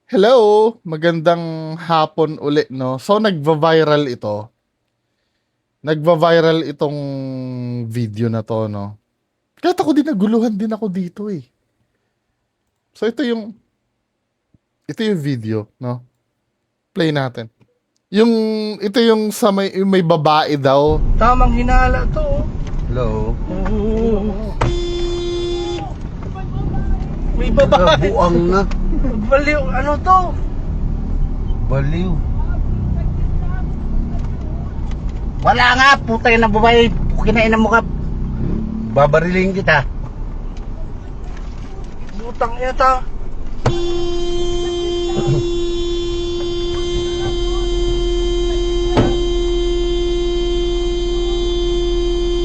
Hello, magandang hapon uli, no? So, nagva-viral ito. Nagva-viral itong video na to, no? Kahit ako din, naguluhan din ako dito eh. So, ito yung video, no? Play natin. Yung, ito yung sa may babae daw. Tamang hinala to. Hello. Oo. May babae. Buang na. Baliw, ano to? Baliw. Wala nga, puta na babae, kinainan mo ka. Babariling kita. Butang yata.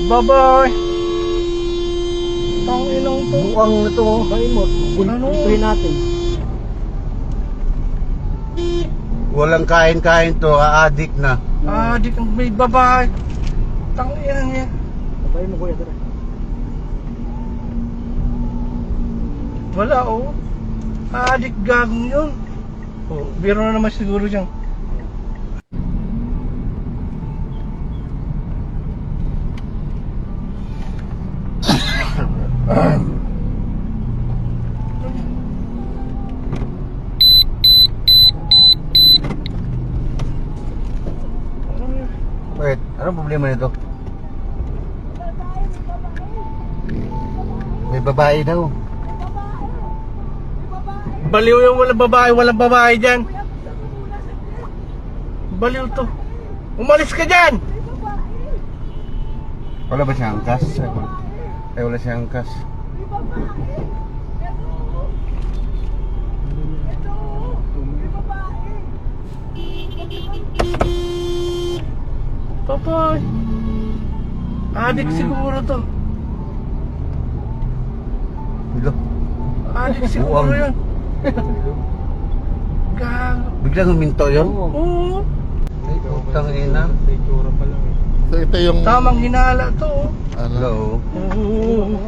Bye-bye. Tang inang to. Buang na to. Kain mo, Ano? bunutin natin. Walang kain-kain to. Aadik na. Di kang may babae. Tang inang yan. Sabay mo kuya, tara. Wala oh. Adik gagong yun. Oh, biro na naman siguro dyan. Wait, anong problema nito? May babae daw. Baliw yung walang babae dyan. Baliw to. Umalis ka dyan! Wala ba siyang angkas? Ay, wala siyang angkas. Papay. Adik siguro to. Hello. Adik siguro Buwang. yun. Gago. Biglang huminto yun? Oo. Ay, putang ina. So, ito yung, Tamang hinala to. ano, Hello. Oo.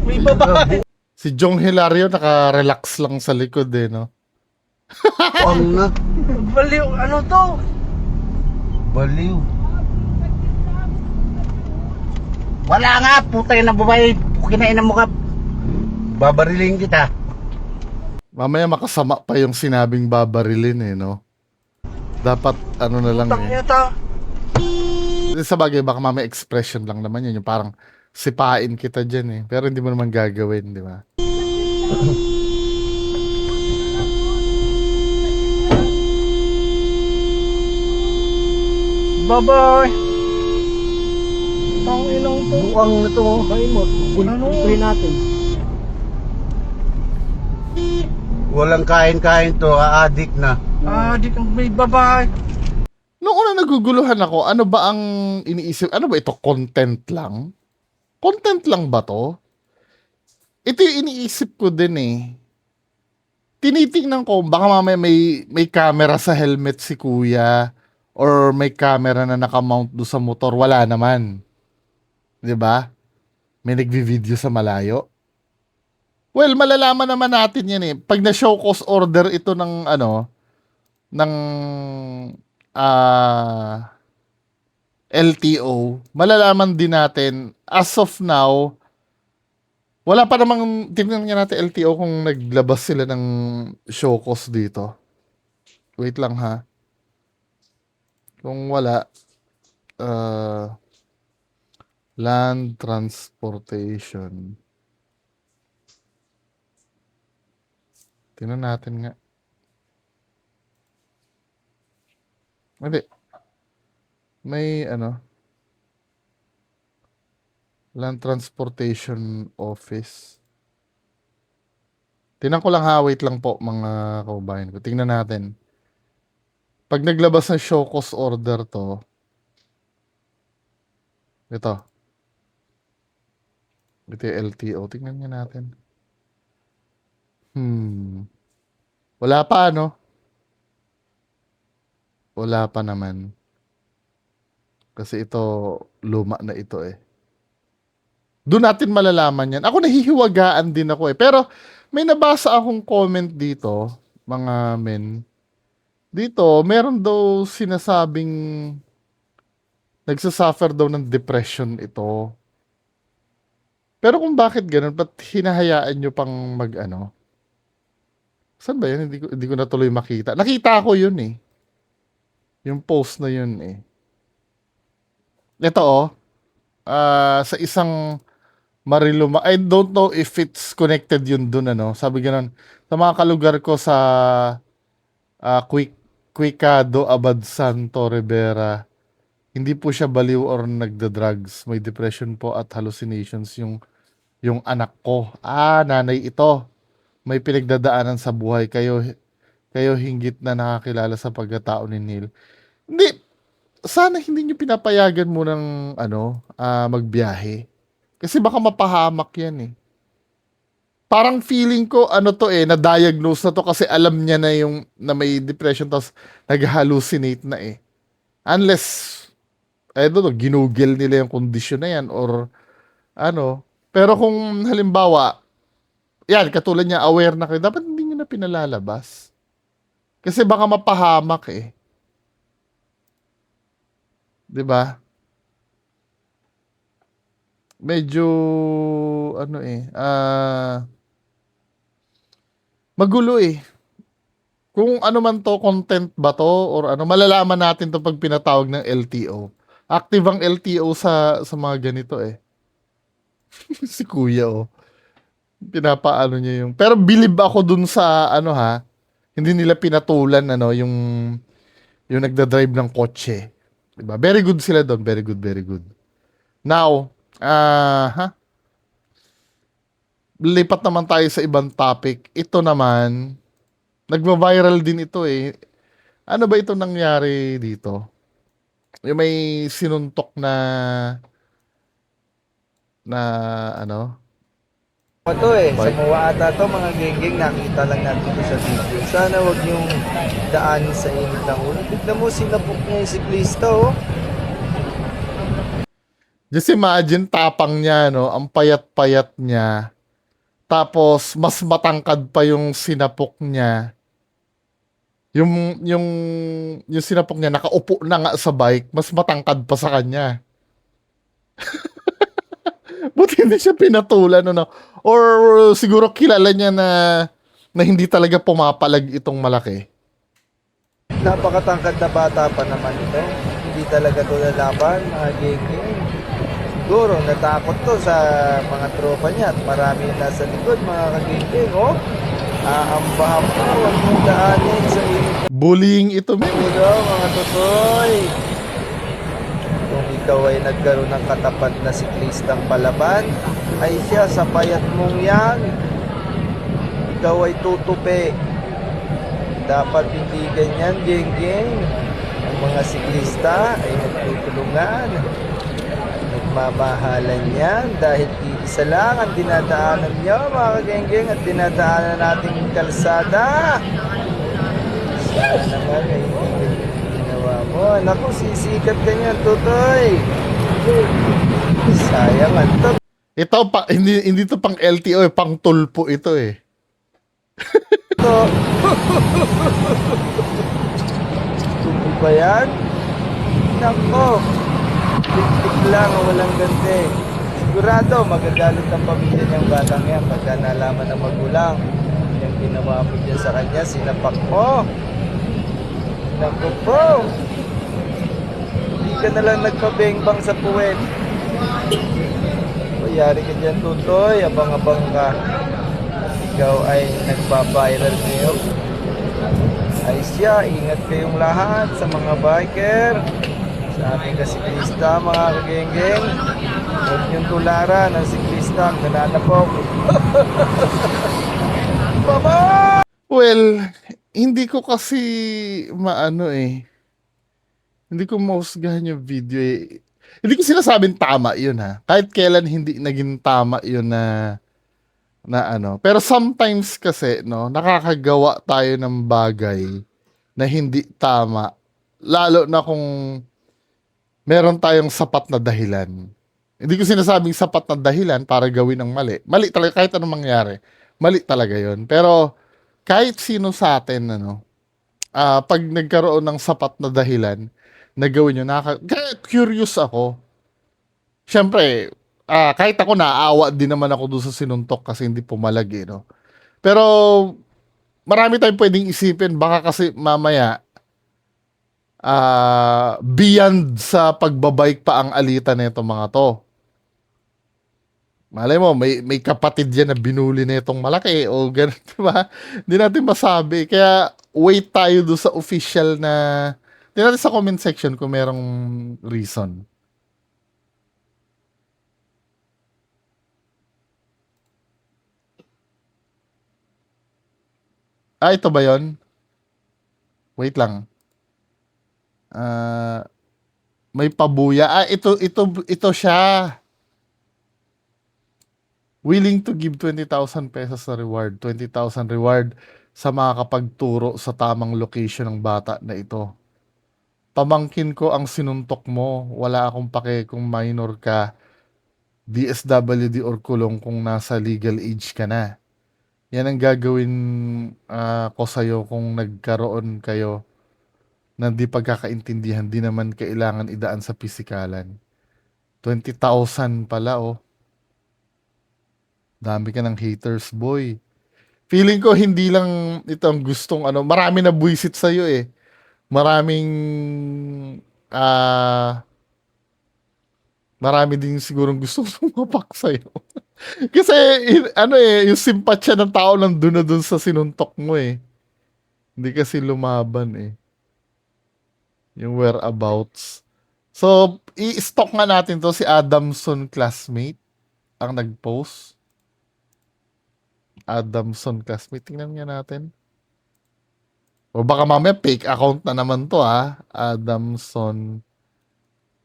May babae. si Jong Hilario naka-relax lang sa likod eh, no? Buang na. Baliw, ano to? Baliw. Wala nga, puta na babae, kinainan mo ka. Babariling kita. Mamaya makasama pa yung sinabing babarilin eh, no? Dapat, ano na lang Tang eh. yata. Sa bagay, baka mamaya expression lang naman yun. Yung parang sipain kita dyan eh. Pero hindi mo naman gagawin, di ba? Bye-bye. Tang inang to. Buang na to. Kain mo, bunutin natin. Walang kain-kain to. Aadik na. Di kang may babae. Noong una naguguluhan ako, ano ba ang iniisip? Ano ba ito? Content lang? Content lang ba to? Ito yung iniisip ko din eh. Tinitingnan ko, baka mamaya may camera sa helmet si kuya or may camera na nakamount do sa motor. Wala naman. 'Di ba? May nagvi-video sa malayo. Well, malalaman naman natin yan eh. Pag na-show cause order ito ng ano, ng LTO, malalaman din natin, as of now, wala pa namang, tingnan nga natin LTO kung naglabas sila ng show cause dito. Wait lang ha. Kung wala, land transportation. Tingnan natin nga. Hindi. May ano, Land Transportation Office. Tingnan ko lang ha, wait lang po mga kaubayan ko. Tingnan natin. Pag naglabas ng show cause order to, ito. Ito yung LTO. Tingnan nga natin. Wala pa, no? Wala pa naman. Kasi ito, luma na ito eh. Doon natin malalaman yan. Ako nahihiwagaan din ako eh. Pero may nabasa akong comment dito, mga men. Dito, meron daw sinasabing nagsasuffer daw ng depression ito. Pero kung bakit ganun, ba't hinahayaan nyo pang mag-ano? Saan ba yun? Hindi ko na tuloy makita. Nakita ko yun eh. Yung post na yun eh. Ito oh, sa isang Mariluma, I don't know if it's connected yun dun ano. Sabi ganun, sa mga kalugar ko sa Quicado, Abad Santo, Rivera, hindi po siya baliw or nagda-drugs. May depression po at hallucinations yung anak ko. Nanay ito. May pinagdadaanan sa buhay. Kayo hinggit na nakakilala sa pagkatao ni Neil. Hindi, sana hindi nyo pinapayagan mo ng magbiyahe. Kasi baka mapahamak yan eh. Parang feeling ko na-diagnose na to kasi alam niya na may depression tapos nag-hallucinate na eh. Unless, I don't know, ginugel nila yung kondisyon na yan or ano. Pero kung halimbawa, yan, katulad niya, aware na kayo, dapat hindi nyo na pinalalabas. Kasi baka mapahamak eh. 'Di ba? Medyo magulo eh. Kung ano man to, content ba to or ano, malalaman natin to pag pinatawag ng LTO. Active ang LTO sa mga ganito eh. Si Kuya oh. Pinapaano niya yung. Pero believe ako dun sa hindi nila pinatulan yung nagda-drive ng kotse. 'Di ba? Very good sila doon, very good, very good. Now, lipat naman tayo sa ibang topic. Ito naman, nagva-viral din ito eh. Ano ba ito nangyari dito? Yung may sinuntok na Ito sa Muwa ata to mga genggeng, nakita lang natin ito sa video. Sana wag yung daan sa init ng ulo. Tignan mo, sinapok niya yung siklista oh. just imagine tapang niya, no? Ang payat-payat niya. Tapos, mas matangkad pa yung sinapok niya. Yung sinapok niya, nakaupo na nga sa bike, mas matangkad pa sa kanya. Buti hindi siya pinatulan, no? Or siguro kilala niya na hindi talaga pumapalag itong malaki. Napakatangkad na bata pa naman ito. Hindi talaga to lalaban, mga genggeng. Siguro, natakot to sa mga tropa niya at marami na nasa likod, mga kagenggeng, oh. Aambahan pa, huwag mong daanin sa init. Bullying ito, men. Ulo, mga tutoy. Kung ikaw ay nagkaroon ng katapat na siklistang palaban, ay siya sa payat mong yan. Ikaw ay tutupi. Dapat hindi ganyan, geng-geng. Ang mga siklista ay nagtutulungan. Nagmamahalan yan dahil isa lang ang dinadaanan nyo, mga kageng-geng, at dinadaanan nating kalsada. Sana naman ay hindi ginawa mo. Naku, sisikat ka niyan, tutoy. Sayang ito. Ito, hindi to pang LTO, pang tulpo ito eh. Tupo ba yan? Nako. Tik-tik lang, walang ganti. Sigurado, magagalit ang pamilya niyang batang yan pagka nalaman ng magulang. Yung ginawa mo dyan sa kanya, sinapak mo. Naku po. Hindi ka nalang nagpabengbang sa puwet. Yari ka dyan, tutoy. Abang-abang ka. Ikaw ay nagpa-viral ngayon. Ay siya, ingat kayong lahat sa mga biker. Sa ating kasiklista, mga kageng-geng. Huwag niyong tularan ang siklista ang nananapok. Mama! Well, hindi ko kasi hindi ko mahusgahan yung video eh. Hindi ko sinasabing tama yun ha. Kahit kailan hindi naging tama yun na Pero sometimes kasi, no, nakakagawa tayo ng bagay na hindi tama. Lalo na kung meron tayong sapat na dahilan. Hindi ko sinasabing sapat na dahilan para gawin ang mali. Mali talaga kahit anong mangyari. Mali talaga yon. Pero kahit sino sa atin, ano, pag nagkaroon ng sapat na dahilan na gawin yun, kaya curious ako. Siyempre, kahit ako naawa din naman ako doon sa sinuntok kasi hindi pumalag eh, no? Pero marami tayong pwedeng isipin. Baka kasi mamaya, beyond sa pagbabike pa ang alitan nito mga to. Malay mo, may kapatid yan na binuli na itong malaki o gano'n, di ba? Hindi natin masabi. Kaya wait tayo doon sa official na... Tingnan natin sa comment section kung merong reason. Ito ba yon? Wait lang. Ah, may pabuya. Ito siya. Willing to give 20,000 pesos na reward. 20,000 reward sa makakapagturo sa tamang location ng bata na ito. Pamangkin ko ang sinuntok mo. Wala akong pake kung minor ka, DSWD or kulong kung nasa legal age ka na. Yan ang gagawin ko sa'yo kung nagkaroon kayo ng di pagkakaintindihan. Di naman kailangan idaan sa pisikalan. 20,000 pala, oh. Dami ka ng haters, boy. Feeling ko hindi lang ito ang gustong ano, marami na buwisit sa iyo eh. Maraming marami din sigurong gustong sumapak sa iyo. Kasi ano eh, yung simpatsya ng tao nandun na dun sa sinuntok mo eh. Hindi kasi lumaban eh. Yung whereabouts. So, i-stalk nga natin to si Adamson classmate ang nag-post. Adamson classmate. Tingnan nga natin. O baka mamaya fake account na naman to ha. Adamson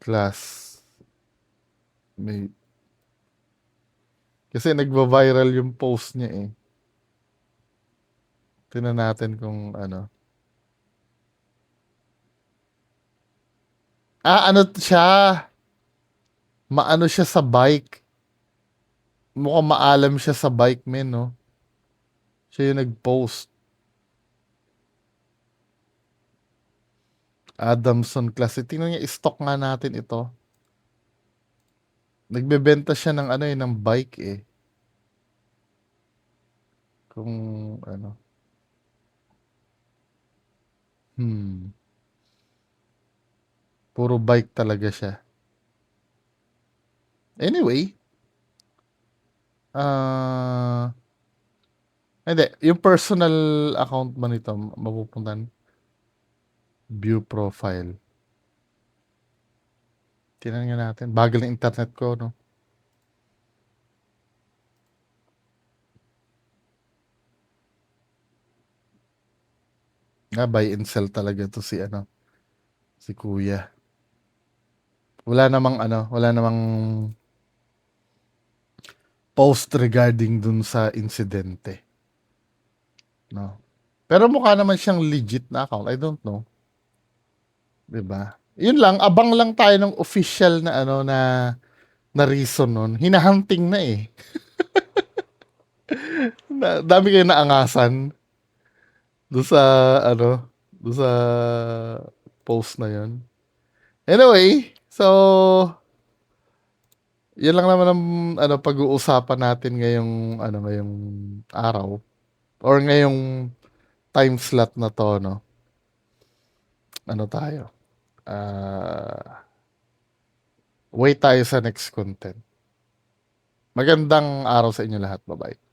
classmate. Kasi nagva-viral yung post niya eh. Tingnan natin kung ano. Ano siya? Maano siya sa bike. Mukhang maalam siya sa bike, men, no? Siya yung nag-post. Adamson Classic. Tingnan niya, stock nga natin ito. Nagbebenta siya ng ano eh, ng bike eh. Kung ano. Puro bike talaga siya. Anyway. Hindi. Yung personal account ba nito, mapupuntan? View profile. Tingnan nga natin. Bagal ng internet ko, no? Buy and sell talaga to si ano, si Kuya. Wala namang post regarding dun sa insidente. No. Pero mukha naman siyang legit na account. I don't know. 'Di ba? Yun lang, abang lang tayo ng official na ano na reason nun. Hinahunting na eh. Dami kayo naangasan doon sa ano, doon sa post na yun. Anyway, so yan lang naman ang ano pag-uusapan natin ngayong araw or ngayong time slot na to, no. Ano tayo? Wait tayo sa next content. Magandang araw sa inyo lahat. Bye-bye.